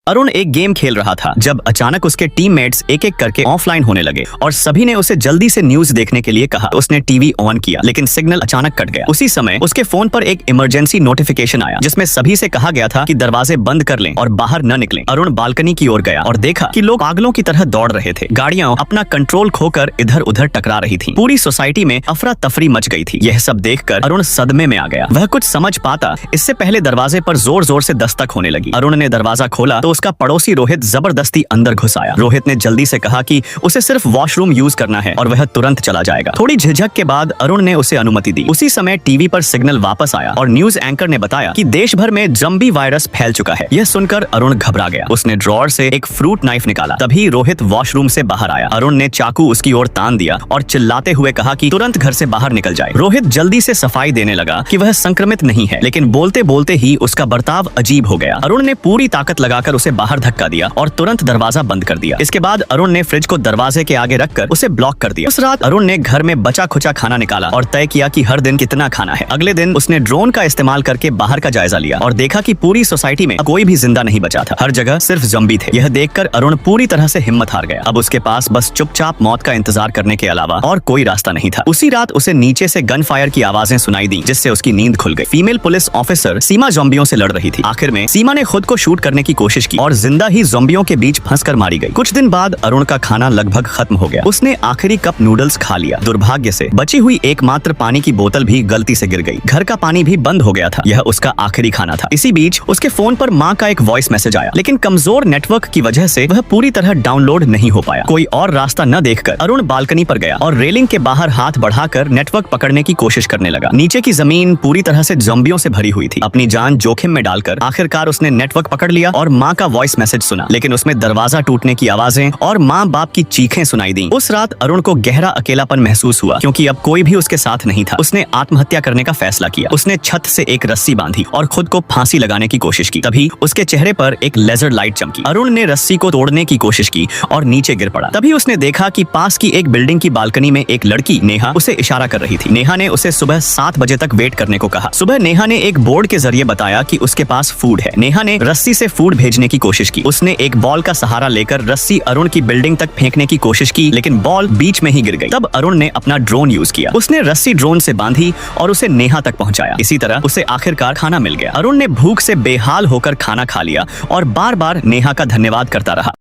अरुण एक गेम खेल रहा था जब अचानक उसके टीममेट्स एक एक करके ऑफलाइन होने लगे और सभी ने उसे जल्दी से न्यूज देखने के लिए कहा। उसने टीवी ऑन किया लेकिन सिग्नल अचानक कट गया। उसी समय उसके फोन पर एक इमरजेंसी नोटिफिकेशन आया जिसमें सभी से कहा गया था कि दरवाजे बंद कर लें और बाहर न निकलें। अरुण बालकनी की ओर गया और देखा कि लोग पागलों की तरह दौड़ रहे थे। गाड़ियां अपना कंट्रोल खोकर इधर उधर टकरा रही थी। पूरी सोसाइटी में अफरा तफरी मच गई थी। यह सब देखकर अरुण सदमे में आ गया। वह कुछ समझ पाता इससे पहले दरवाजे पर जोर जोर से दस्तक होने लगी। अरुण ने दरवाजा खोला तो उसका पड़ोसी रोहित जबरदस्ती अंदर घुस आया। रोहित ने जल्दी से कहा कि उसे सिर्फ वॉशरूम यूज करना है और वह तुरंत चला जाएगा। थोड़ी झिझक के बाद अरुण ने उसे अनुमति दी। उसी समय टीवी पर सिग्नल वापस आया और न्यूज एंकर ने बताया कि देश भर में जम्बी वायरस फैल चुका है। यह सुनकर अरुण घबरा गया। उसने ड्रॉअर से एक फ्रूट नाइफ निकाला। तभी रोहित वॉशरूम से बाहर आया। अरुण ने चाकू उसकी ओर तान दिया और चिल्लाते हुए कहा कि तुरंत घर से बाहर निकल जाए। रोहित जल्दी से सफाई देने लगा कि वह संक्रमित नहीं है, लेकिन बोलते बोलते ही उसका बर्ताव अजीब हो गया। अरुण ने पूरी ताकत लगाकर उसे बाहर धक्का दिया और तुरंत दरवाजा बंद कर दिया। इसके बाद अरुण ने फ्रिज को दरवाजे के आगे रखकर उसे ब्लॉक कर दिया। उस रात अरुण ने घर में बचा खुचा खाना निकाला और तय किया कि हर दिन कितना खाना है। अगले दिन उसने ड्रोन का इस्तेमाल करके बाहर का जायजा लिया और देखा कि पूरी सोसाइटी में कोई भी जिंदा नहीं बचा था। हर जगह सिर्फ ज़ॉम्बी थे। यह देखकर अरुण पूरी तरह से हिम्मत हार गया। अब उसके पास बस चुपचाप मौत का इंतजार करने के अलावा और कोई रास्ता नहीं था। उसी रात उसे नीचे से गन फायर की आवाजें सुनाई दी जिससे उसकी नींद खुल गई। फीमेल पुलिस ऑफिसर सीमा ज़ॉम्बियों से लड़ रही थी। आखिर में सीमा ने खुद को शूट करने की कोशिश की और जिंदा ही ज़ॉम्बियों के बीच फंसकर मारी गई। कुछ दिन बाद अरुण का खाना लगभग खत्म हो गया। उसने आखिरी कप नूडल्स खा लिया। दुर्भाग्य से बची हुई एकमात्र पानी की बोतल भी गलती से गिर गई। घर का पानी भी बंद हो गया था। यह उसका आखिरी खाना था। इसी बीच उसके फोन पर माँ का एक वॉइस मैसेज आया, लेकिन कमजोर नेटवर्क की वजह से वह पूरी तरह डाउनलोड नहीं हो पाया। कोई और रास्ता न देखकर अरुण बालकनी पर गया और रेलिंग के बाहर हाथ बढ़ाकर नेटवर्क पकड़ने की कोशिश करने लगा। नीचे की जमीन पूरी तरह से ज़ॉम्बियों से भरी हुई थी। अपनी जान जोखिम में डालकर आखिरकार उसने नेटवर्क पकड़ लिया और माँ का वॉइस मैसेज सुना, लेकिन उसमें दरवाजा टूटने की आवाजें और माँ बाप की चीखें सुनाई दी। उस रात अरुण को गहरा अकेलापन महसूस हुआ क्योंकि अब कोई भी उसके साथ नहीं था। उसने आत्महत्या करने का फैसला किया। उसने छत से एक रस्सी बांधी और खुद को फांसी लगाने की कोशिश की। तभी उसके चेहरे पर एक लेजर लाइट चमकी। अरुण ने रस्सी को तोड़ने की कोशिश की और नीचे गिर पड़ा। तभी उसने देखा कि पास की एक बिल्डिंग की बालकनी में एक लड़की नेहा उसे इशारा कर रही थी। नेहा ने उसे सुबह 7 बजे तक वेट करने को कहा। सुबह नेहा ने एक बोर्ड के जरिए बताया कि उसके पास फूड है। नेहा ने रस्सी से फूड भेजने की कोशिश की। उसने एक बॉल का सहारा लेकर रस्सी अरुण की बिल्डिंग तक फेंकने की कोशिश की, लेकिन बॉल बीच में ही गिर गई। तब अरुण ने अपना ड्रोन यूज किया। उसने रस्सी ड्रोन से बांधी और उसे नेहा तक पहुंचाया। इसी तरह उसे आखिरकार खाना मिल गया। अरुण ने भूख से बेहाल होकर खाना खा लिया और बार बार नेहा का धन्यवाद करता रहा।